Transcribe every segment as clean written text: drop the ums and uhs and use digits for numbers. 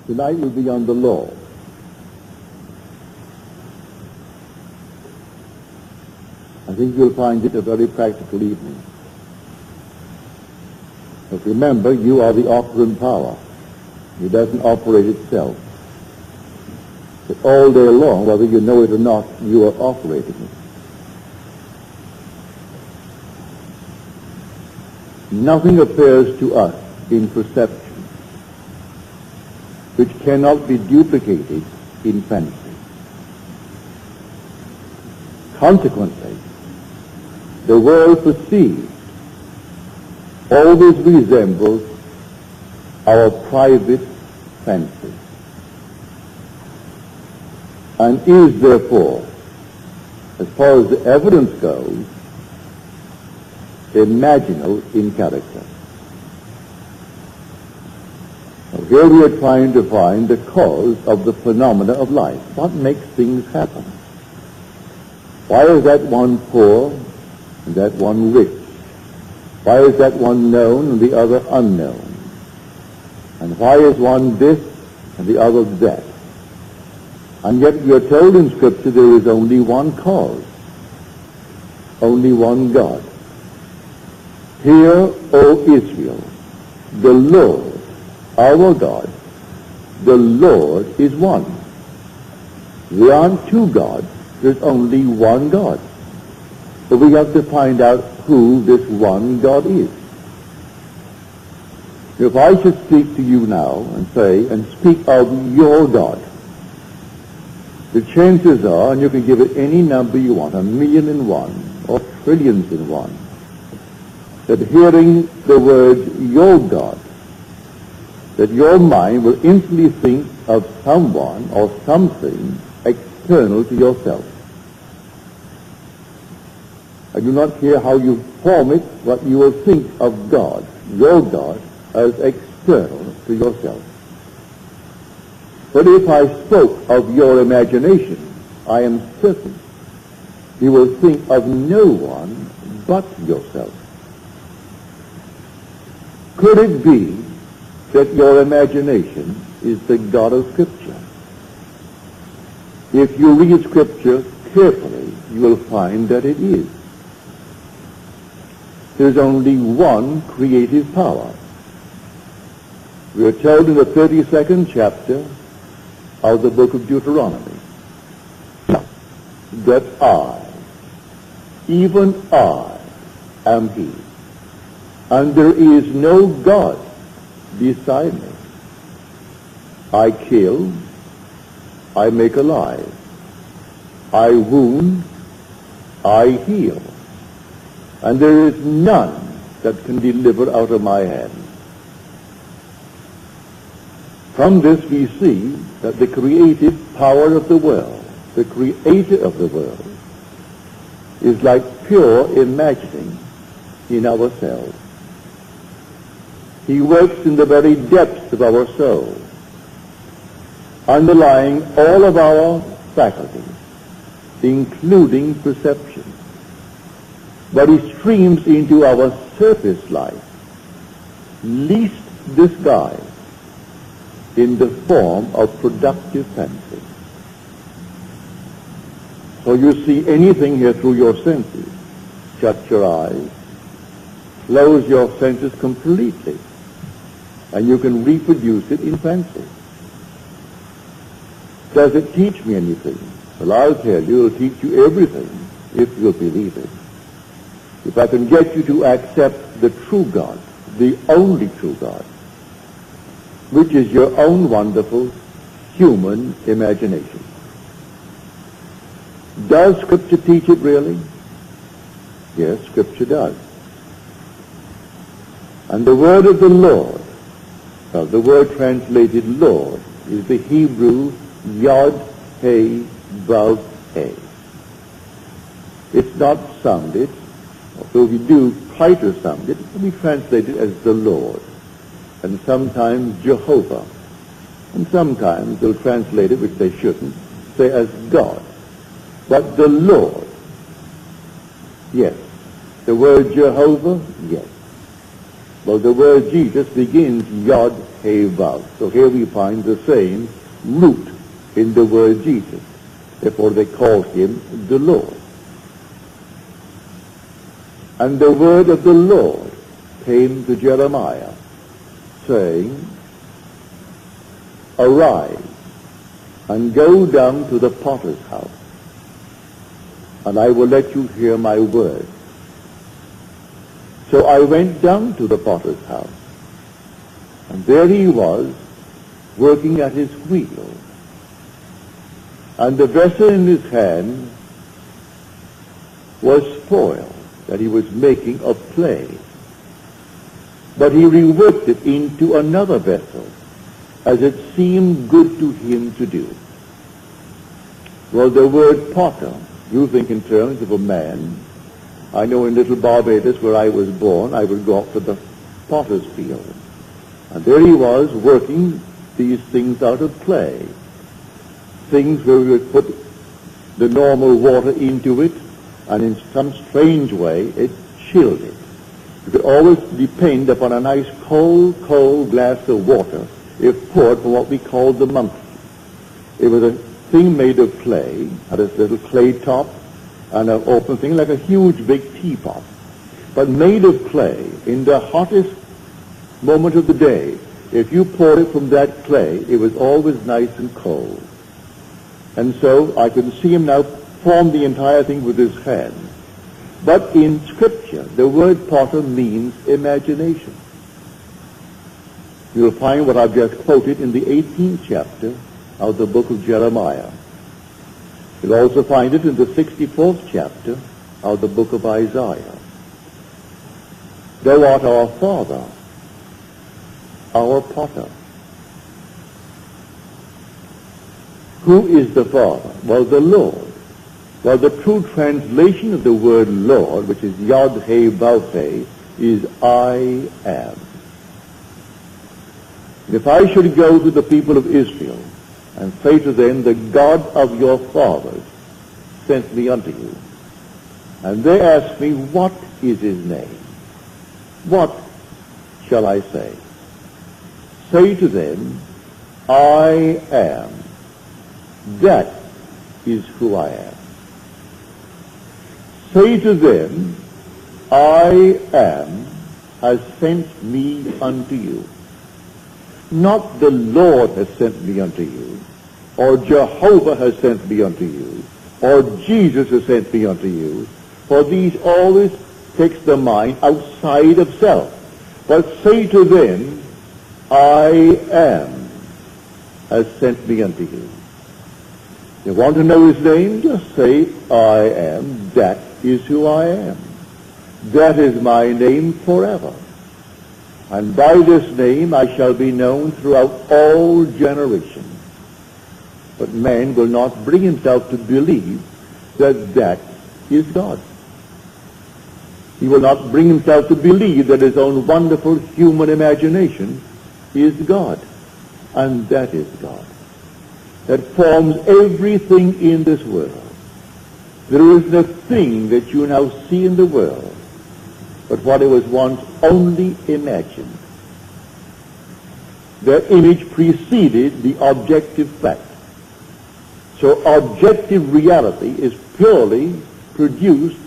Tonight will be on the law. I think you'll find it a very practical evening. But remember, you are the operant power. It doesn't operate itself. But all day long, whether you know it or not, you are operating it. Nothing appears to us in perception which cannot be duplicated in fancy. Consequently, the world perceived always resembles our private fancy, and is therefore, as far as the evidence goes, imaginal in character. Now, here we are trying to find the cause of the phenomena of life. What makes things happen? Why is that one poor and that one rich? Why is that one known and the other unknown? And why is one this and the other that? And yet we are told in Scripture there is only one cause, only one God. Hear, O Israel, the Lord, our God, the Lord is one. There aren't two gods, there's only one God. So we have to find out who this one God is. If I should speak to you now and say, and speak of your God, the chances are, and you can give it any number you want, 1,000,001 or trillions in one, that hearing the word your God, that your mind will instantly think of someone or something external to yourself. I do not care how you form it, but you will think of God, your God, as external to yourself. But if I spoke of your imagination, I am certain you will think of no one but yourself. Could it be that your imagination is the God of Scripture? If you read Scripture carefully, you will find that it is. There's only one creative power. We are told in the 32nd chapter of the book of Deuteronomy that I, even I, am He, and there is no God beside me. I kill, I make alive, I wound, I heal, and there is none that can deliver out of my hand. From this we see that the creative power of the world, the creator of the world, is like pure imagining in ourselves. He works in the very depths of our soul, underlying all of our faculties, including perception. But he streams into our surface life, least disguised, in the form of productive fancy. So you see anything here through your senses. Shut your eyes, close your senses completely, and you can reproduce it in fancy. Does it teach me anything? Well, I'll tell you, it'll teach you everything if you'll believe it. If I can get you to accept the true God, the only true God, which is your own wonderful human imagination. Does Scripture teach it really? Yes, Scripture does. And the word of the Lord, the word translated Lord, is the Hebrew Yod He Vav He. It's not sounded, although we do try to sound it, we translate it as the Lord, and sometimes Jehovah, and sometimes they'll translate it, which they shouldn't, say as God. But the Lord, yes. The word Jehovah, yes. Well, the word Jesus begins Yod He Vav. So here we find the same root in the word Jesus. Therefore they called him the Lord. And the word of the Lord came to Jeremiah, saying, Arise and go down to the potter's house, and I will let you hear my word. So I went down to the potter's house, and there he was, working at his wheel. And the vessel in his hand was spoiled, that he was making of clay. But he reworked it into another vessel, as it seemed good to him to do. Well, the word potter, you think in terms of a man. I know in little Barbados, where I was born, I would go up to the potter's field. And there he was, working these things out of clay. Things where we would put the normal water into it, and in some strange way, it chilled it. You could always depend upon a nice cold glass of water if poured from what we called the monkey. It was a thing made of clay, had a little clay top, and an open thing like a huge big teapot, but made of clay. In the hottest moment of the day, if you poured it from that clay, it was always nice and cold. And so I can see him now form the entire thing with his hand. But in Scripture, the word potter means imagination. You'll find what I've just quoted in the 18th chapter of the book of Jeremiah. You'll also find it in the 64th chapter of the book of Isaiah. Thou art our Father, our potter. Who is the Father? Well, the Lord. Well, the true translation of the word Lord, which is Yod He Vav He, is I am. And if I should go to the people of Israel and say to them, the God of your fathers sent me unto you, and they ask me, what is his name? What shall I say? Say to them, I am. That is who I am. Say to them, I am has sent me unto you. Not the Lord has sent me unto you, or Jehovah has sent me unto you, or Jesus has sent me unto you, for these always takes the mind outside of self. But say to them, I am has sent me unto you. You want to know his name? Just say, I am. That is who I am. That is my name forever. And by this name I shall be known throughout all generations. But man will not bring himself to believe that that is God. He will not bring himself to believe that his own wonderful human imagination is God. And that is God, that forms everything in this world. There isn't a thing that you now see in the world but what it was once only imagined. Their image preceded the objective fact. So objective reality is purely produced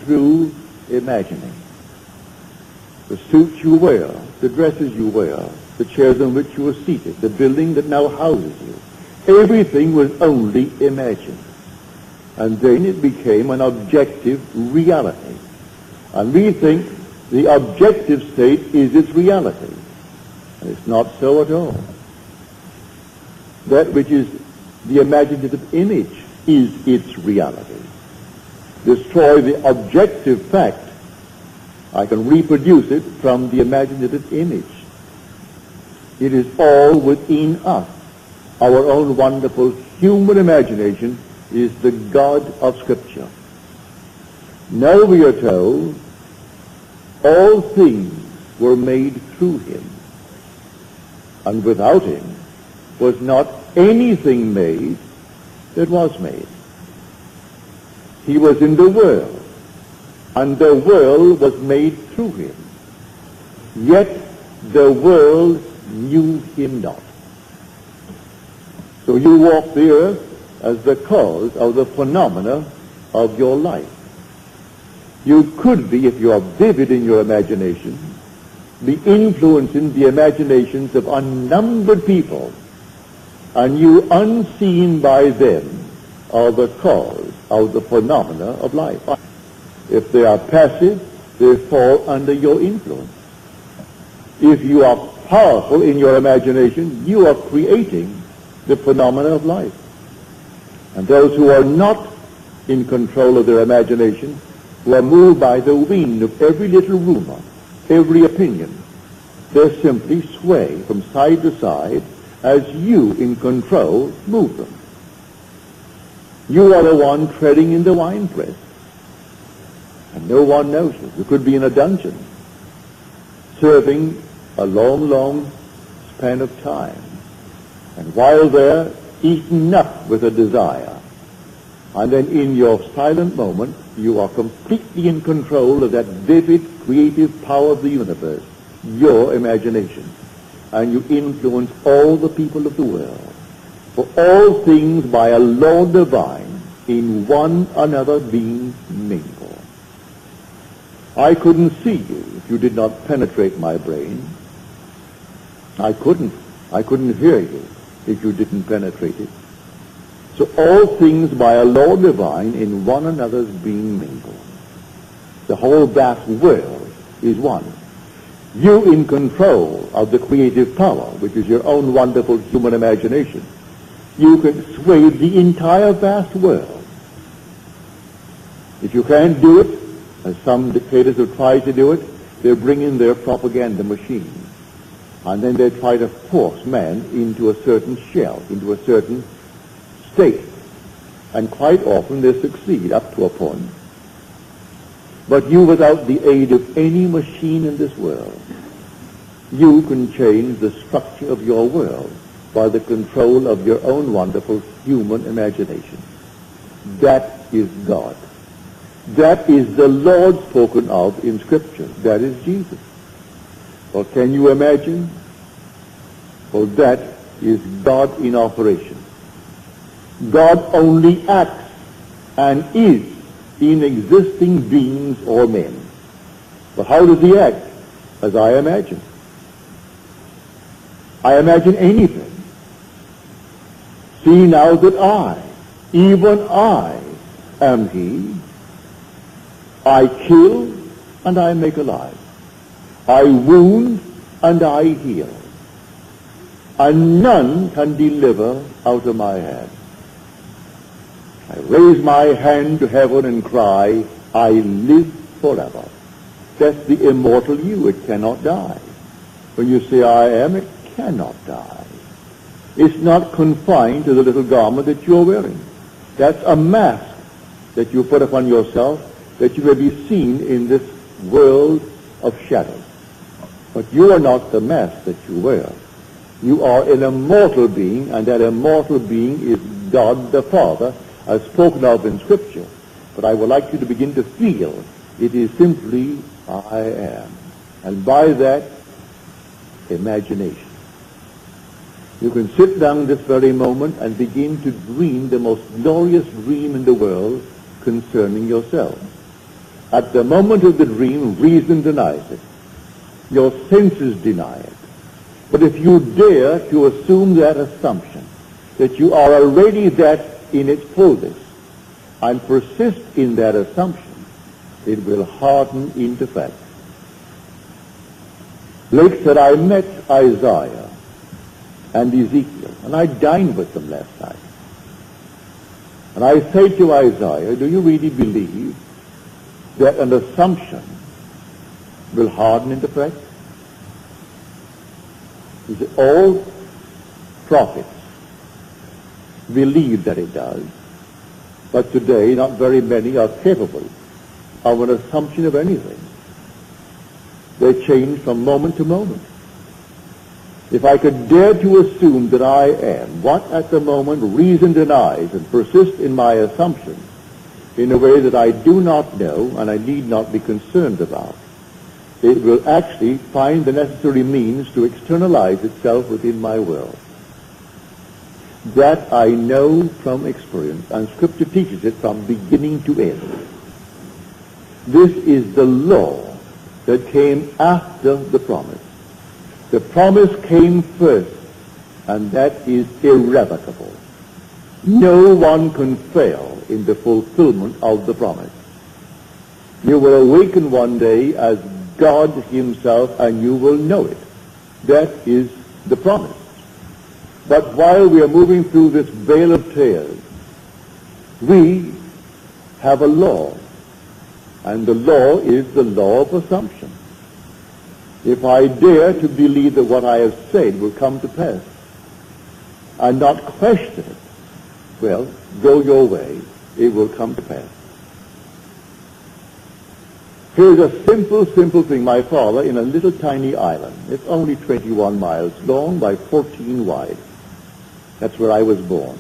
through imagining. The suits you wear, the dresses you wear, the chairs on which you are seated, the building that now houses you, everything was only imagined. And then it became an objective reality. And we think the objective state is its reality. And it's not so at all. That which is the imaginative image is its reality. Destroy the objective fact, I can reproduce it from the imaginative image. It is all within us. Our own wonderful human imagination is the God of Scripture. Now we are told all things were made through him, and without him was not anything made that was made. He was in the world, and the world was made through him. yet the world knew him not. So you walk the earth as the cause of the phenomena of your life. You could be, if you are vivid in your imagination, be influencing the imaginations of unnumbered people, and you, unseen by them, are the cause of the phenomena of life. If they are passive, they fall under your influence. If you are powerful in your imagination, you are creating the phenomena of life. And those who are not in control of their imagination, who are moved by the wind of every little rumor, every opinion, they simply sway from side to side as you, in control, move them. You are the one treading in the winepress, and no one knows it. You could be in a dungeon, serving a long, long span of time, and while there, eaten up with a desire. And then in your silent moment, you are completely in control of that vivid, creative power of the universe, your imagination. And you influence all the people of the world. For all things by a law divine, in one another being mingled. I couldn't see you if you did not penetrate my brain. I couldn't hear you if you didn't penetrate it. So all things by a law divine, in one another's being mingled. The whole vast world is one. You in control of the creative power, which is your own wonderful human imagination, you can sway the entire vast world. If you can't do it, as some dictators have tried to do it, they bring in their propaganda machine. And then they try to force man into a certain shell, into a certain state. And quite often they succeed up to a point. But you, without the aid of any machine in this world, you can change the structure of your world by the control of your own wonderful human imagination. That is God. That is the Lord spoken of in Scripture. That is Jesus. Or can you imagine? Well, that is God in operation. God only acts and is in existing beings or men. But how does he act? As I imagine. I imagine anything. See now that I, even I, am he. I kill and I make alive. I wound and I heal. And none can deliver out of my hand. I raise my hand to heaven and cry, I live forever. That's the immortal you. It cannot die. When you say I am, it cannot die. It's not confined to the little garment that you're wearing. That's a mask that you put upon yourself that you may be seen in this world of shadows. But you are not the mask that you wear. You are an immortal being, and that immortal being is God the Father, as spoken of in Scripture. But I would like you to begin to feel it is simply I am. And by that, imagination. You can sit down this very moment and begin to dream the most glorious dream in the world concerning yourself. At the moment of the dream, reason denies it. Your senses deny it. But if you dare to assume that assumption, that you are already that in its fullness, and persist in that assumption, it will harden into fact. Blake said, I met Isaiah and Ezekiel, and I dined with them last night. And I say to Isaiah, do you really believe that an assumption will harden into fact? He said, all prophets believe that it does, but today not very many are capable of an assumption of anything. They change from moment to moment. If I could dare to assume that I am what at the moment reason denies and persist in my assumption in a way that I do not know and I need not be concerned about, it will actually find the necessary means to externalize itself within my world. That I know from experience, and Scripture teaches it from beginning to end. This is the law that came after the promise. The promise came first, and that is irrevocable. No one can fail in the fulfillment of the promise. You will awaken one day as God himself, and you will know it. That is the promise. But while we are moving through this vale of tears, we have a law, and the law is the law of assumption. If I dare to believe that what I have said will come to pass and not question it, well, go your way, it will come to pass. Here's a simple thing. My father, in a little tiny island, it's only 21 miles long by 14 wide. That's where I was born.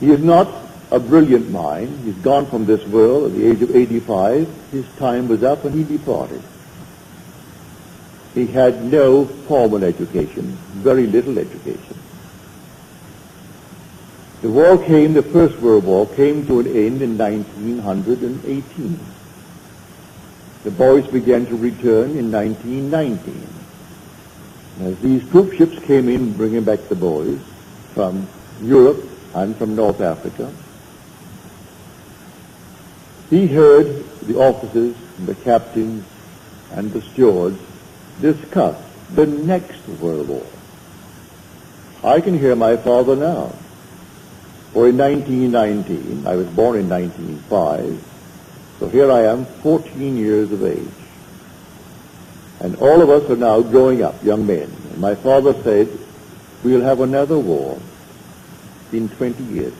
He is not a brilliant mind. He's gone from this world at the age of 85. His time was up and he departed. He had no formal education, very little education. The war came, the First World War came to an end in 1918. The boys began to return in 1919. As these troop ships came in bringing back the boys from Europe and from North Africa, he heard the officers, the captains, and the stewards discuss the next World War. I can hear my father now. For in 1919, I was born in 1905, so here I am, 14 years of age. And all of us are now growing up, young men. And my father said, we'll have another war in 20 years.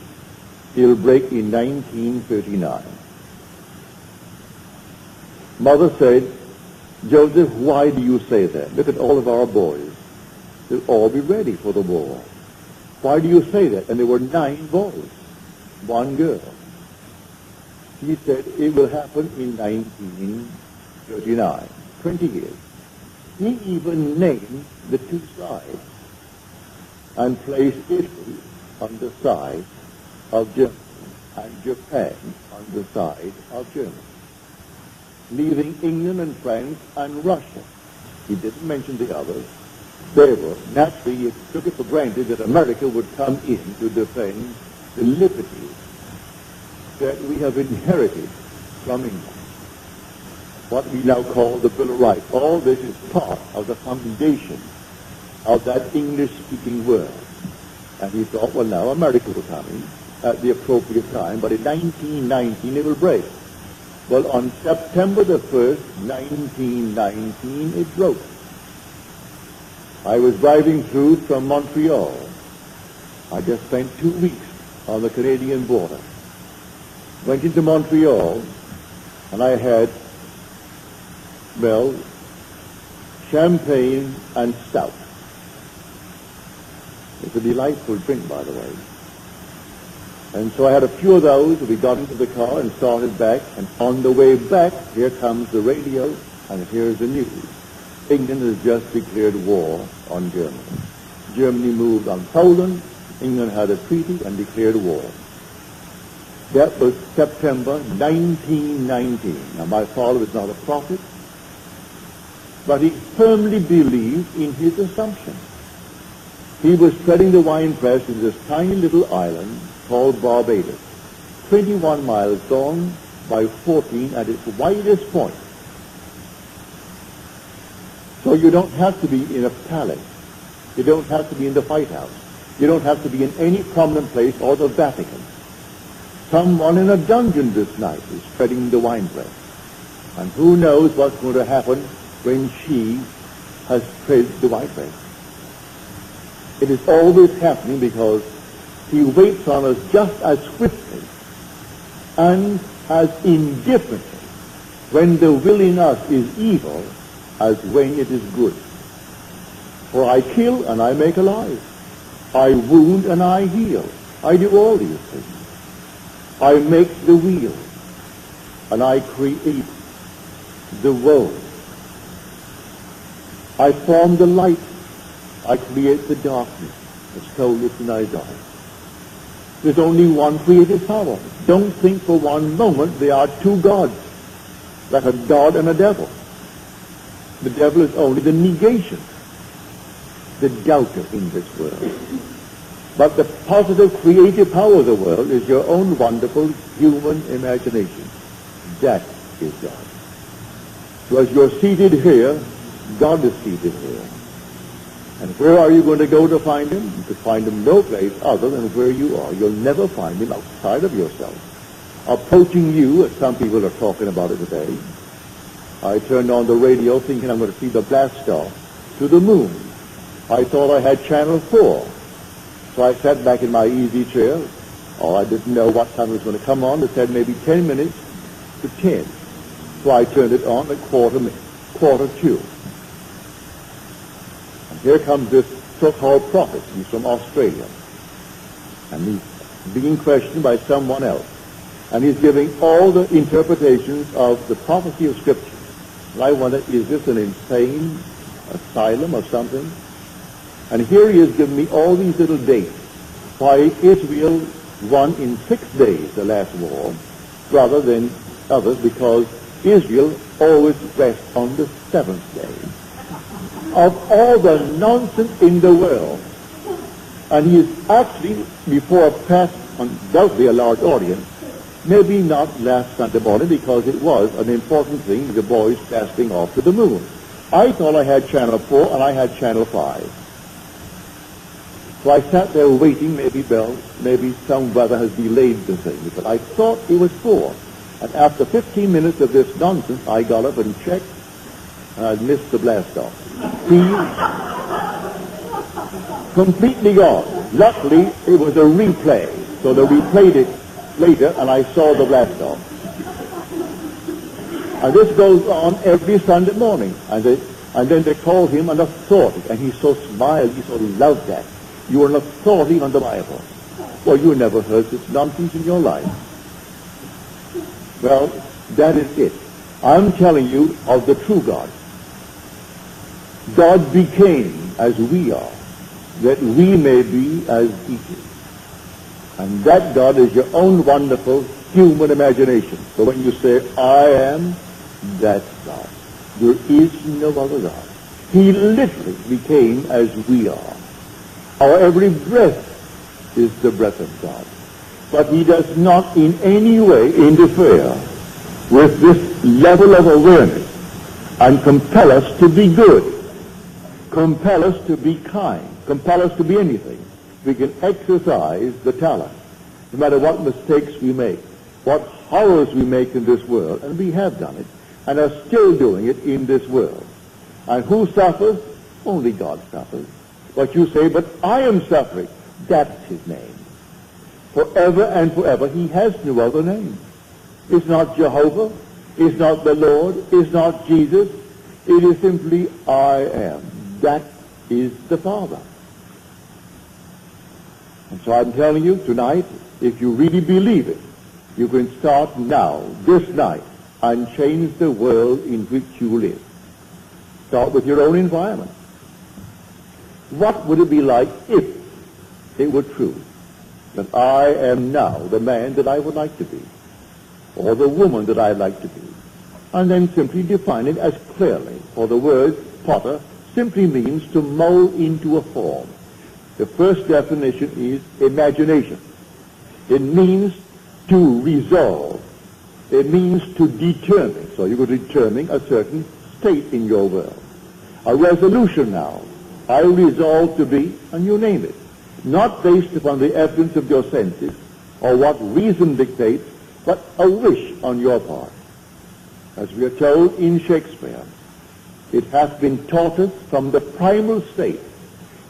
It'll break in 1939. Mother said, Joseph, why do you say that? Look at all of our boys. They'll all be ready for the war. Why do you say that? And there were 9 boys, 1 girl. He said, it will happen in 1939, 20 years. He even named the 2 sides and placed Italy on the side of Germany and Japan on the side of Germany, leaving England and France and Russia. He didn't mention the others. They were, naturally, he took it for granted that America would come in to defend the liberties that we have inherited from England. What we now call the Bill of Rights. All this is part of the foundation of that English-speaking world. And he thought, well, now America will come in at the appropriate time, but in 1919 it will break. Well, on September the 1st, 1919, it broke. I was driving through from Montreal. I just spent 2 weeks on the Canadian border. Went into Montreal, and I had, well, champagne and stout. It's a delightful drink, by the way. And so I had a few of those. We got into the car and started back. And on the way back, here comes the radio, and here's the news. England has just declared war on Germany. Germany moved on Poland. England had a treaty and declared war. That was September 1919. Now, my father was not a prophet, but he firmly believed in his assumption. He was treading the winepress in this tiny little island called Barbados, 21 miles long by 14 at its widest point. So you don't have to be in a palace. You don't have to be in the White House. You don't have to be in any prominent place or the Vatican. Someone in a dungeon this night is treading the winepress. And who knows what's going to happen when she has tread the winepress. It is always happening because he waits on us just as swiftly and as indifferently when the will in us is evil as when it is good. For I kill and I make alive. I wound and I heal. I do all these things. I make the wheel and I create. the world. I form the light. I create the darkness. As told us in Isaiah. There's only one creative power. Don't think for one moment there are two gods, like a God and a devil. The devil is only the negation, the doubter in this world. But the positive creative power of the world is your own wonderful human imagination. That is God. So as you're seated here, God is seated here. And where are you going to go to find him? You could find him no place other than where you are. You'll never find him outside of yourself. Approaching you, as some people are talking about it today. I turned on the radio thinking I'm going to see the blast off to the moon. I thought I had Channel 4. So I sat back in my easy chair. Oh, I didn't know what time it was going to come on. It said maybe 10 minutes to 10. So I turned it on at quarter to. And here comes this so-called prophet. He's from Australia. And he's being questioned by someone else. And he's giving all the interpretations of the prophecy of Scripture. And I wonder, is this an insane asylum or something? And here he has given me all these little dates. Why Israel won in 6 days the last war, rather than others, because Israel always rests on the 7th day. Of all the nonsense in the world. And he is actually, before a past, undoubtedly a large audience, maybe not last Sunday morning, because it was an important thing, the boys blasting off to the moon. I thought I had Channel 4 and I had Channel 5. So I sat there waiting, maybe some weather has delayed the thing, but I thought it was 4. And after 15 minutes of this nonsense, I got up and checked, and I missed the blast off. Completely gone. Luckily, it was a replay, so they replayed it later, and I saw the blast off. And this goes on every Sunday morning, and then they call him an authority, and he so smiled, he so loved that. You are an authority on the Bible. Well, you never heard such nonsense in your life. Well, that is it. I'm telling you of the true God. God became as we are, that we may be as he is. And that God is your own wonderful human imagination. So when you say, I am, that's God. There is no other God. He literally became as we are. Our every breath is the breath of God. But he does not in any way interfere with this level of awareness and compel us to be good, compel us to be kind, compel us to be anything. We can exercise the talent, no matter what mistakes we make, what horrors we make in this world, and we have done it, and are still doing it in this world. And who suffers? Only God suffers. But you say, but I am suffering. That's his name. Forever and forever, he has no other name. It's not Jehovah. It's not the Lord. It's not Jesus. It is simply I am. That is the Father. And so I'm telling you tonight, if you really believe it, you can start now, this night, and change the world in which you live. Start with your own environment. What would it be like if it were true that I am now the man that I would like to be, or the woman that I'd like to be? And then simply define it as clearly, for the word potter simply means to mold into a form. The first definition is imagination. It means to resolve. It means to determine. So you're going to determine a certain state in your world. A resolution now. I resolve to be, and you name it. Not based upon the evidence of your senses or what reason dictates, but a wish on your part. As we are told in Shakespeare, it hath been taught us from the primal state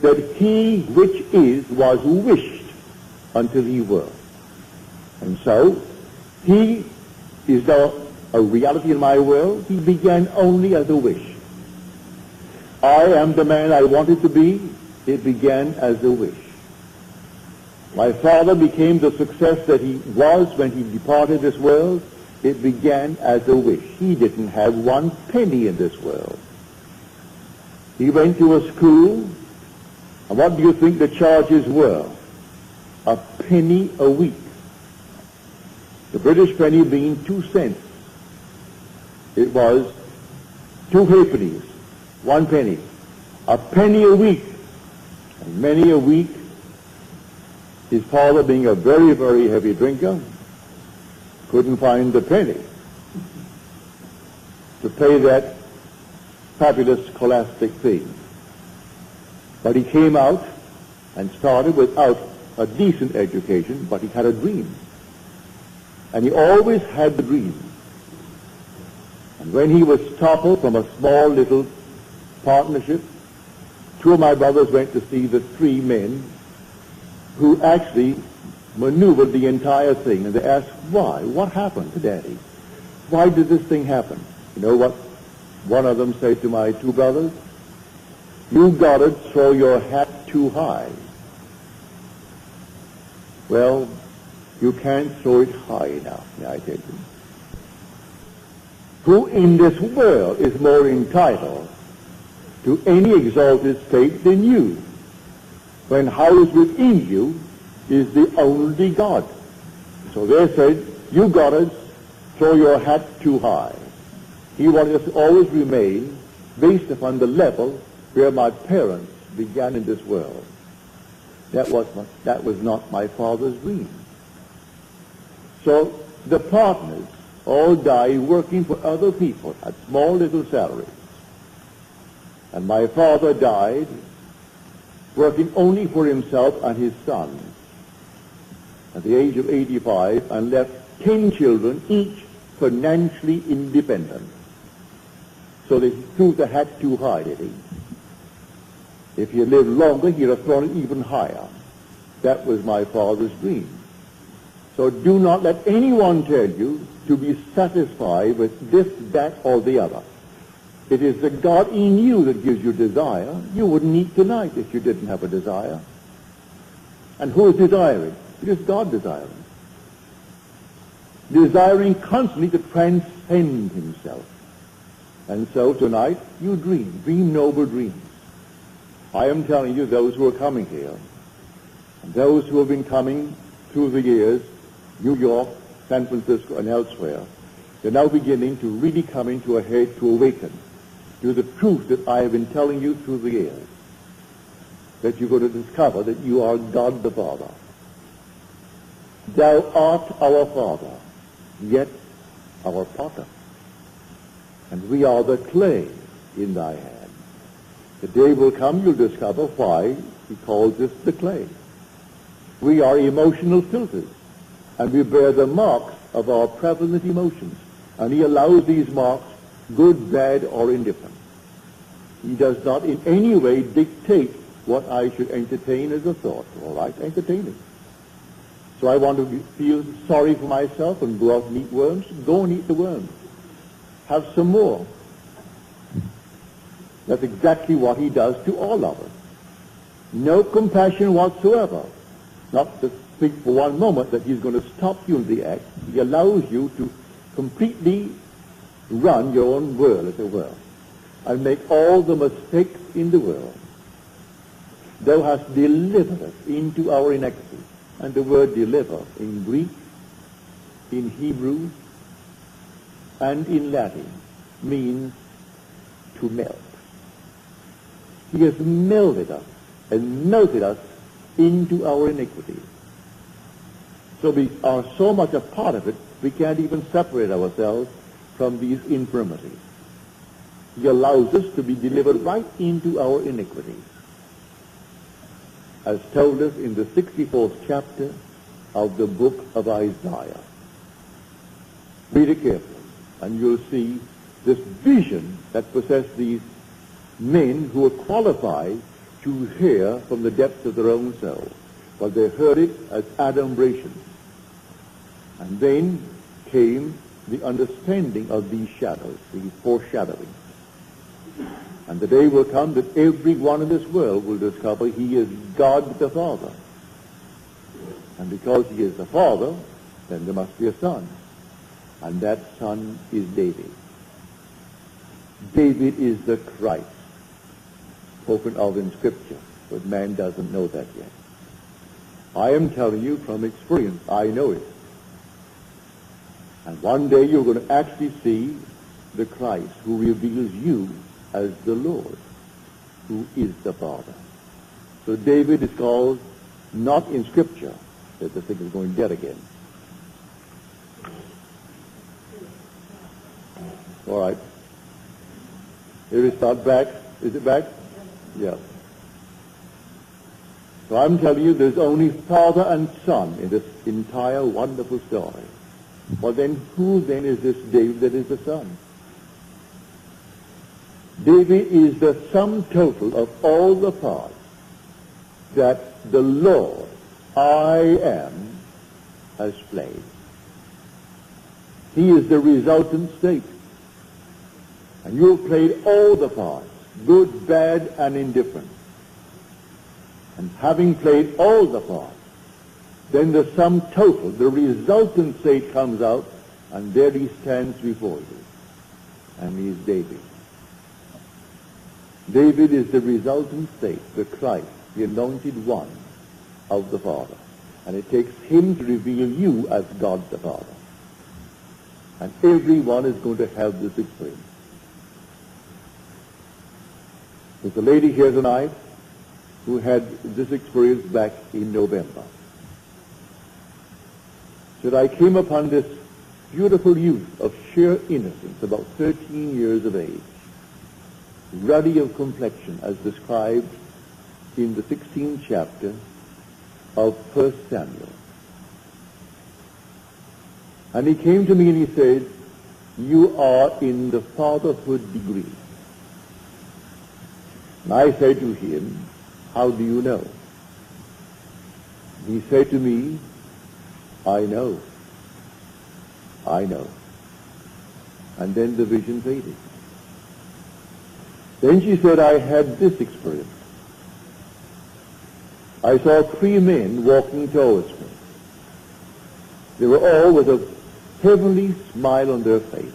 that he which is was wished until he were. And so, he is now a reality in my world. He began only as a wish. I am the man I wanted to be. It began as a wish. My father became the success that he was when he departed this world. It began as a wish. He didn't have one penny in this world. He went to a school, and what do you think the charges were? A penny a week. The British penny being 2 cents. It was 2 halfpennies, 1 penny. A penny a week. And many a week, his father, being a very, very heavy drinker, couldn't find the penny to pay that fabulous scholastic fee. But he came out and started without a decent education, but he had a dream. And he always had the dream. And when he was toppled from a small little partnership, 2 of my brothers went to see the 3 men who actually maneuvered the entire thing, and they asked, why? What happened to Daddy? Why did this thing happen? You know what one of them said to my 2 brothers? You got to throw your hat too high. Well, you can't throw it high enough, may I tell you. Who in this world is more entitled to any exalted state than you, when housed within you is the only God? So they said, you got to throw your hat too high. He wanted us to always remain based upon the level where my parents began in this world. That was not my father's dream. So the partners all died working for other people at small little salaries. And my father died working only for himself and his sons at the age of 85, and left 10 children, each financially independent. So they threw the hat too high, did he? If he had lived longer, he'd have thrown it even higher. That was my father's dream. So do not let anyone tell you to be satisfied with this, that, or the other. It is the God in you that gives you desire. You wouldn't eat tonight if you didn't have a desire. And who is desiring? It is God desiring. Desiring constantly to transcend himself. And so tonight, you dream noble dreams. I am telling you, those who are coming here, and those who have been coming through the years, New York, San Francisco, and elsewhere, they're now beginning to really come into a head to awaken to the truth that I have been telling you through the years, that you're going to discover that you are God the Father. Thou art our Father, yet our potter, and we are the clay in thy hand. The day will come, you'll discover why he calls us the clay. We are emotional filters, and we bear the marks of our prevalent emotions, and he allows these marks, good, bad, or indifferent. He does not in any way dictate what I should entertain as a thought. All right, entertain it. So I want to feel sorry for myself and go out and eat worms. Go and eat the worms. Have some more. That's exactly what he does to all of us. No compassion whatsoever. Not to think for one moment that he's going to stop you in the act. He allows you to completely run your own world, as it were, and make all the mistakes in the world. Thou hast delivered us into our iniquity. And the word deliver in Greek, in Hebrew, and in Latin means to melt. He has melted us and melted us into our iniquity. So we are so much a part of it, we can't even separate ourselves from these infirmities. He allows us to be delivered right into our iniquities, as told us in the 64th chapter of the book of Isaiah. Read it carefully, and you'll see this vision that possessed these men who were qualified to hear from the depths of their own soul. But they heard it as adumbrations. And then came the understanding of these shadows, these foreshadowings. And the day will come that every one in this world will discover he is God the Father. And because he is the Father, then there must be a Son. And that son is David. David is the Christ spoken of in Scripture, but man doesn't know that yet. I am telling you from experience, I know it. And one day you're going to actually see the Christ who reveals you as the Lord, who is the Father. So David is called, not in Scripture, that the thing is going dead again. All right. Here is not back. Is it back? Yeah. So I'm telling you, there's only Father and Son in this entire wonderful story. Well, then, who then is this David that is the Son? David is the sum total of all the parts that the Lord, I am, has played. He is the resultant state. And you have played all the parts, good, bad, and indifferent. And having played all the parts, then the sum total, the resultant state comes out, and there he stands before you. And he is David. David is the resultant state, the Christ, the anointed one of the Father. And it takes him to reveal you as God the Father. And everyone is going to have this experience. There's a lady here tonight who had this experience back in November. Said, I came upon this beautiful youth of sheer innocence, about 13 years of age, ruddy of complexion, as described in the 16th chapter of 1 Samuel. And he came to me and he said, you are in the fatherhood degree. And I said to him, how do you know? He said to me, I know. I know. And then the vision faded. Then she said, I had this experience. I saw 3 men walking towards me. They were all with a heavenly smile on their face.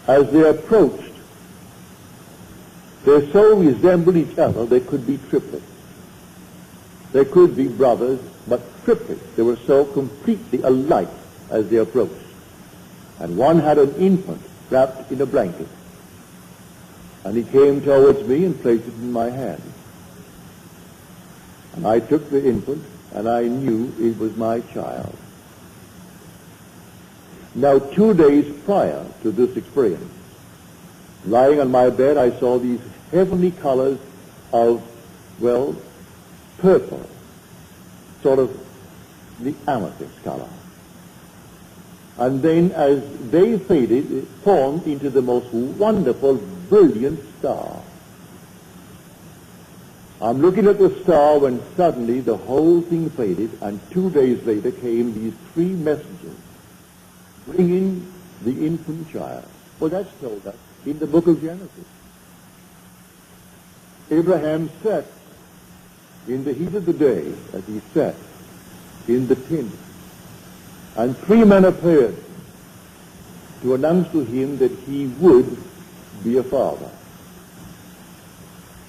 As they approached, they so resembled each other, they could be triplets. They could be brothers, but triplets. They were so completely alike as they approached. And one had an infant wrapped in a blanket. And he came towards me and placed it in my hand. And I took the infant, and I knew it was my child. Now, 2 days prior to this experience, lying on my bed, I saw these heavenly colors of, well, purple, sort of the amethyst color. And then as they faded, it formed into the most wonderful, brilliant star. I'm looking at the star when suddenly the whole thing faded, and 2 days later came these 3 messengers bringing the infant child. Well, that's told us in the book of Genesis. Abraham sat in the heat of the day, as he sat in the tent, and 3 men appeared to announce to him that he would be a father,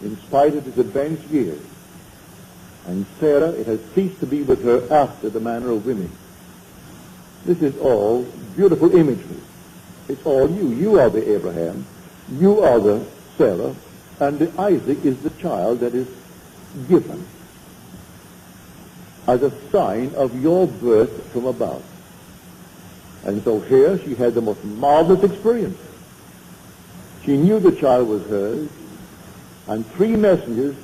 in spite of his advanced years. And Sarah, it has ceased to be with her after the manner of women. This is all beautiful imagery. It's all you. You are the Abraham. You are the Sarah. And the Isaac is the child that is given as a sign of your birth from above. And so here she had the most marvelous experience. She knew the child was hers, and 3 messengers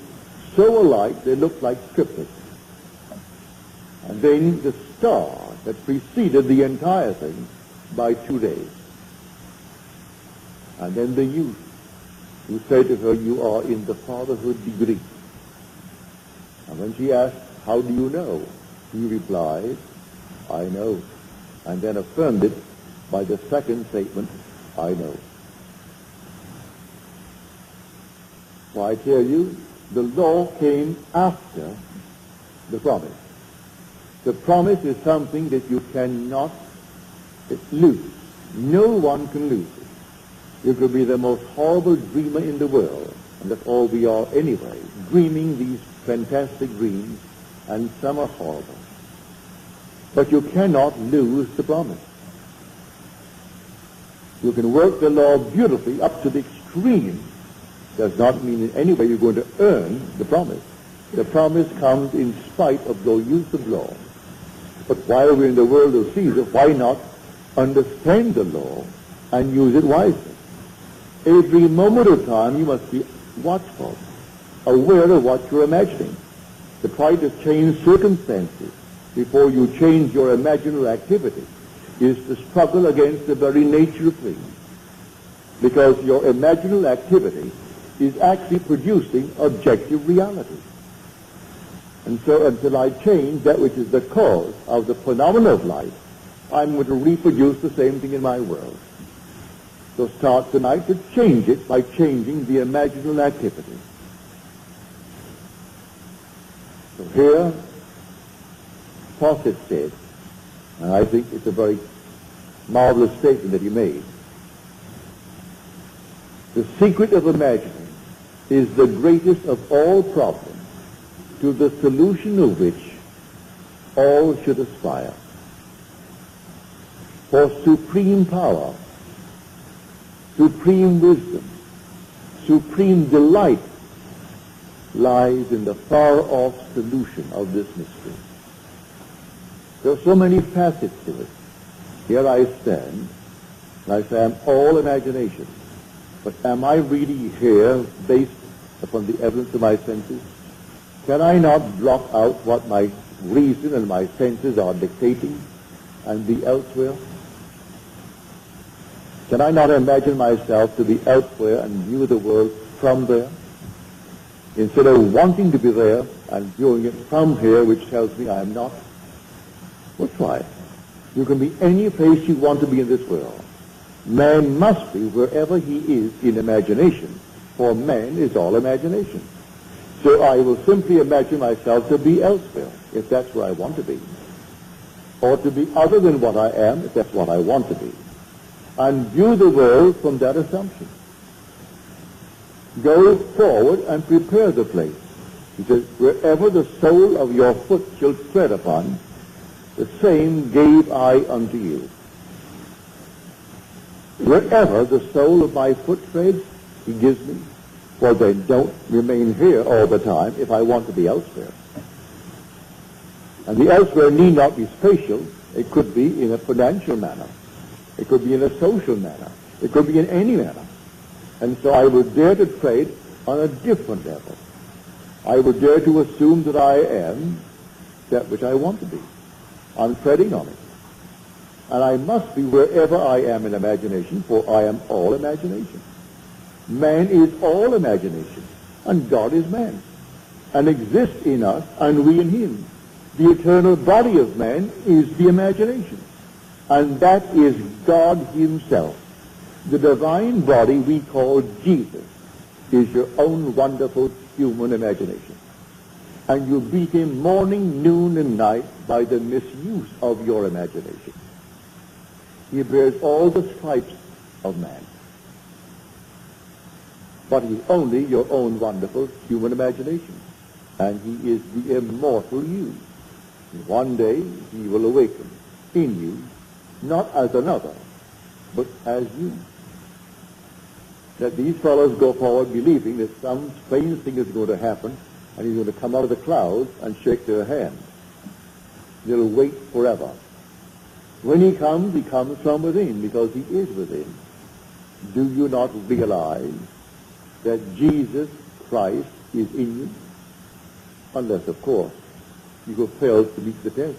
so alike they looked like triplets. And then the star that preceded the entire thing by 2 days. And then the youth who said to her, you are in the fatherhood degree. And when she asked, how do you know? He replied, I know. And then affirmed it by the second statement, I know. So I tell you, the law came after the promise. The promise is something that you cannot It's loose. No one can lose it. You could be the most horrible dreamer in the world, and that's all we are anyway, dreaming these fantastic dreams, and some are horrible. But you cannot lose the promise. You can work the law beautifully up to the extreme. Does not mean in any way you're going to earn the promise. The promise comes in spite of your use of law. But while we're in the world of Caesar, why not understand the law and use it wisely? Every moment of time you must be watchful, aware of what you're imagining. To try to change circumstances before you change your imaginary activity is to struggle against the very nature of things. Because your imaginary activity is actually producing objective reality. And so until I change that which is the cause of the phenomena of life, I'm going to reproduce the same thing in my world. So start tonight to change it by changing the imaginal activity. So here, Fawcett said, and I think it's a very marvelous statement that he made, the secret of imagining is the greatest of all problems, to the solution of which all should aspire. For supreme power, supreme wisdom, supreme delight lies in the far-off solution of this mystery. There are so many facets to it. Here I stand, and I say I'm all imagination. But am I really here based upon the evidence of my senses? Can I not block out what my reason and my senses are dictating and be elsewhere? Can I not imagine myself to be elsewhere and view the world from there? Instead of wanting to be there and viewing it from here, which tells me I am not? Well, try it. You can be any place you want to be in this world. Man must be wherever he is in imagination, for man is all imagination. So I will simply imagine myself to be elsewhere, if that's where I want to be, or to be other than what I am, if that's what I want to be, and view the world from that assumption. Go forward and prepare the place. He says, wherever the sole of your foot shall tread upon, the same gave I unto you. Wherever the sole of my foot treads, he gives me. Well, then don't remain here all the time if I want to be elsewhere. And the elsewhere need not be spatial. It could be in a financial manner. It could be in a social manner. It could be in any manner. And so I would dare to trade on a different level. I would dare to assume that I am that which I want to be. I'm treading on it. And I must be wherever I am in imagination, for I am all imagination. Man is all imagination, and God is man, and exists in us, and we in him. The eternal body of man is the imagination, and that is God himself. The divine body we call Jesus is your own wonderful human imagination. And you beat him morning, noon, and night by the misuse of your imagination. He bears all the stripes of man. But he's only your own wonderful human imagination. And he is the immortal you. And one day he will awaken in you, not as another, but as you. That these fellows go forward believing that some strange thing is going to happen, and he's going to come out of the clouds and shake their hand. They'll wait forever. When he comes from within, because he is within. Do you not realize that Jesus Christ is in you? Unless, of course, you have failed to meet the test.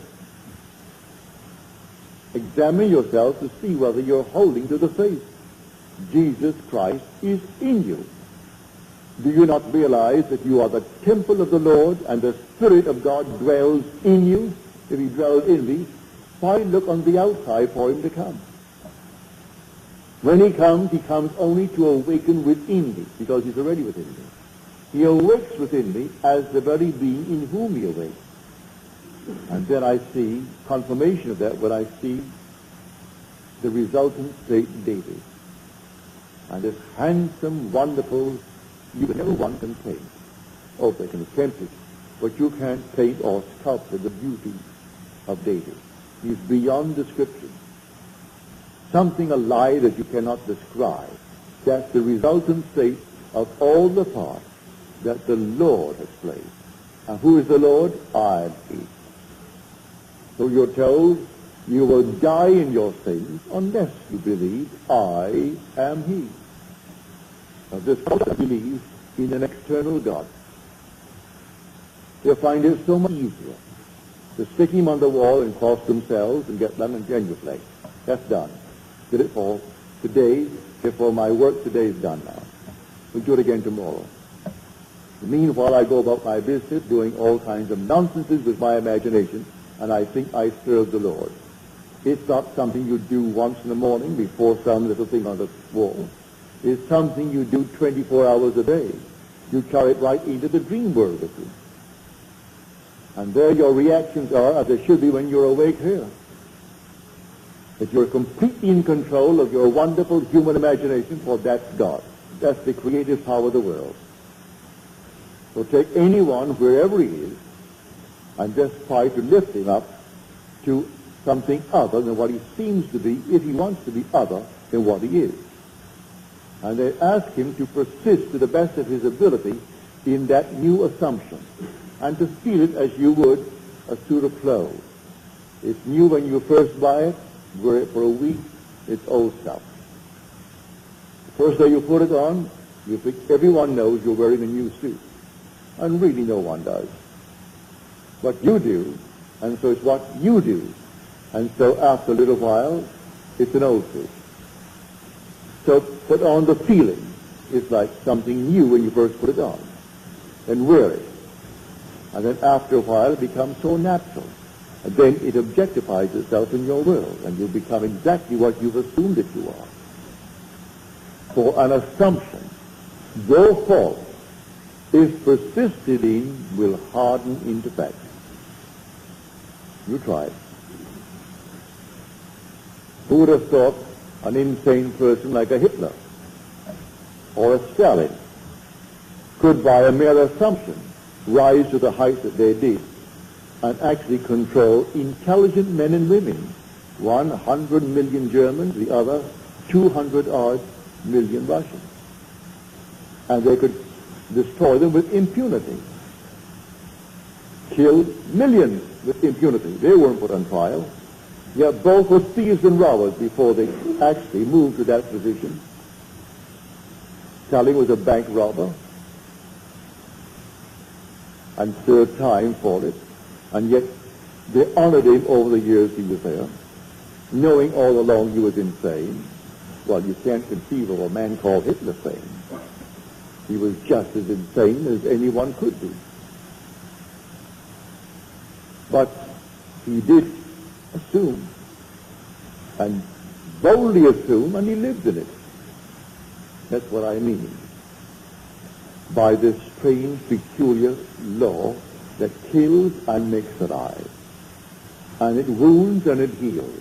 Examine yourself to see whether you're holding to the faith. Jesus Christ is in you. Do you not realize that you are the temple of the Lord and the Spirit of God dwells in you? If he dwells in me, why look on the outside for him to come? When he comes only to awaken within me, because he's already within me. He awakes within me as the very being in whom he awakes. And then I see confirmation of that when I see the resultant state daily. And this handsome, wonderful, you can never one can paint. Oh, they can attempt it, but you can't paint or sculpture the beauty of David. He's beyond description. Something alive that you cannot describe. That's the resultant state of all the parts that the Lord has played. And who is the Lord? I am He. So you're told you will die in your sins unless you believe I am He. Now this person believes in an external God. They'll find it so much easier to stick him on the wall and cross themselves and get them in genuflect. That's done. Did it for today, therefore my work today is done now. We'll do it again tomorrow. Meanwhile, I go about my business doing all kinds of nonsenses with my imagination, and I think I serve the Lord. It's not something you do once in the morning before some little thing on the wall. It's something you do 24 hours a day. You carry it right into the dream world with you. And there your reactions are as they should be when you're awake here. That you're completely in control of your wonderful human imagination, for that's God. That's the creative power of the world. So take anyone, wherever he is, and just try to lift him up to something other than what he seems to be, if he wants to be other than what he is. And they ask him to persist to the best of his ability in that new assumption, and to feel it as you would a suit of clothes. It's new when you first buy it, wear it for a week, it's old stuff. The first day you put it on, you think everyone knows you're wearing a new suit. And really no one does. But you do, and so it's what you do. And so after a little while, it's an old suit. So put on the feeling. It's like something new when you first put it on. Then wear it. And then after a while it becomes so natural. And then it objectifies itself in your world, and you become exactly what you've assumed that you are. For an assumption, though false, if persisted in, will harden into fact. You try it. Who would have thought an insane person like a Hitler or a Stalin could, by a mere assumption, rise to the height that they did and actually control intelligent men and women, 100 million Germans, the other 200-odd million Russians. And they could destroy them with impunity, kill millions with impunity. They weren't put on trial. Yet both were thieves and robbers before they actually moved to that position. Stalin was a bank robber and served time for it, and yet they honored him over the years he was there, knowing all along he was insane. Well, you can't conceive of a man called Hitler sane. He was just as insane as anyone could be. But he did assume, and boldly assume, and he lived in it. That's what I mean by this strange, peculiar law that kills and makes alive. And it wounds and it heals.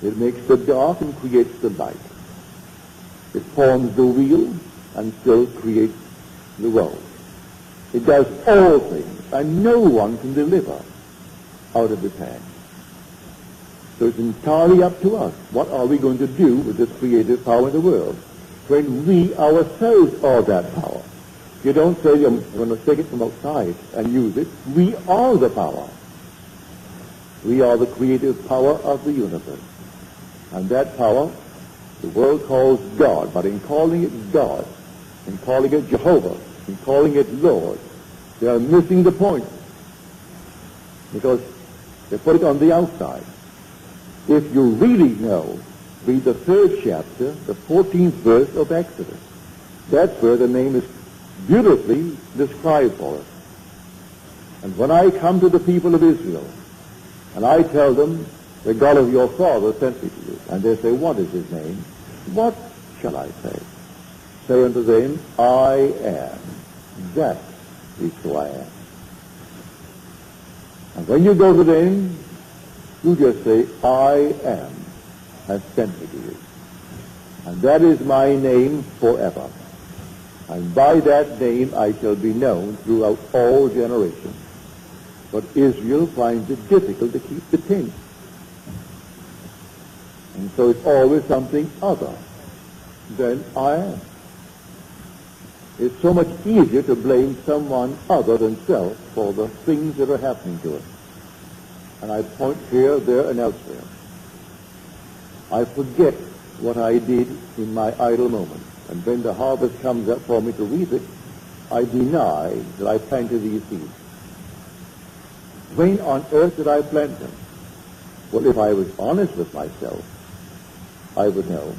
It makes the dark and creates the light. It forms the wheel and still creates the road. It does all things, and no one can deliver out of its hand. So it's entirely up to us. What are we going to do with this creative power in the world when we ourselves are that power? You don't say you're going to take it from outside and use it. We are the power. We are the creative power of the universe. And that power, the world calls God, but in calling it God, in calling it Jehovah, in calling it Lord, they are missing the point. Because they put it on the outside. If you really know, read the 3rd chapter, the 14th verse of Exodus. That's where the name is beautifully described for us. And when I come to the people of Israel, and I tell them, the God of your father sent me to you, and they say, what is his name? What shall I say? Say unto them, I am. That is who I am. And when you go to them, you just say, I am. has sent me to you. And that is my name forever. And by that name I shall be known throughout all generations. But Israel finds it difficult to keep the 10th. And so it's always something other than I am. It's so much easier to blame someone other than self for the things that are happening to us. And I point here, there, and elsewhere. I forget what I did in my idle moments. And when the harvest comes up for me to reap it, I deny that I planted these seeds. When on earth did I plant them? Well, if I was honest with myself, I would know.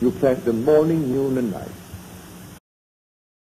You plant them morning, noon, and night.